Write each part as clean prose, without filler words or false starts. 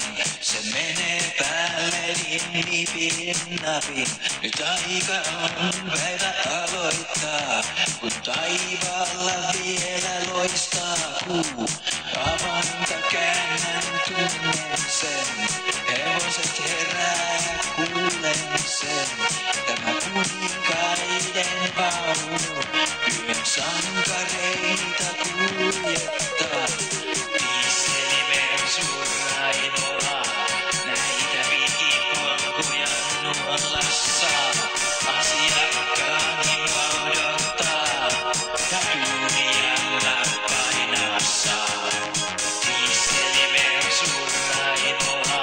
napin. Se menee päälle nipin napin. Nyt aika on päivä aloittaa, kun taivaalla vielä loistaa kuu. Avanta käännän tunnen sen, hevoset herää kuulen sen. Tämä kuninkaiden vaunu yön sankareita kuljettaa. Dieselmersun raidolla näitä pitkin nuolassa. Asiakkaani odottaa ja duunialla painassa. Dieselmersun raidolla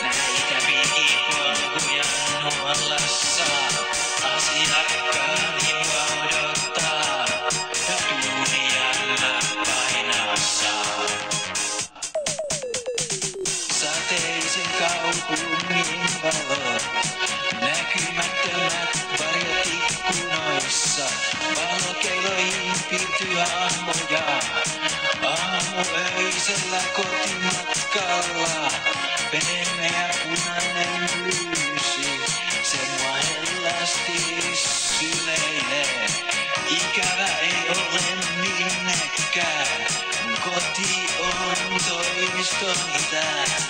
näitä pitkin nuolassa. Asiakkaani odottaa ja duunialla painassa. Sateisen kaupungin valot, näkymättömät varjot ikkunoissa. Valokeiloihin piirtyy aamuja, aamuöisellä kotimatkalla. Pehmeä punainen blyysi, se mua hellasti syleilee. Ikävä ei ole minnekään, koti on toiston tää.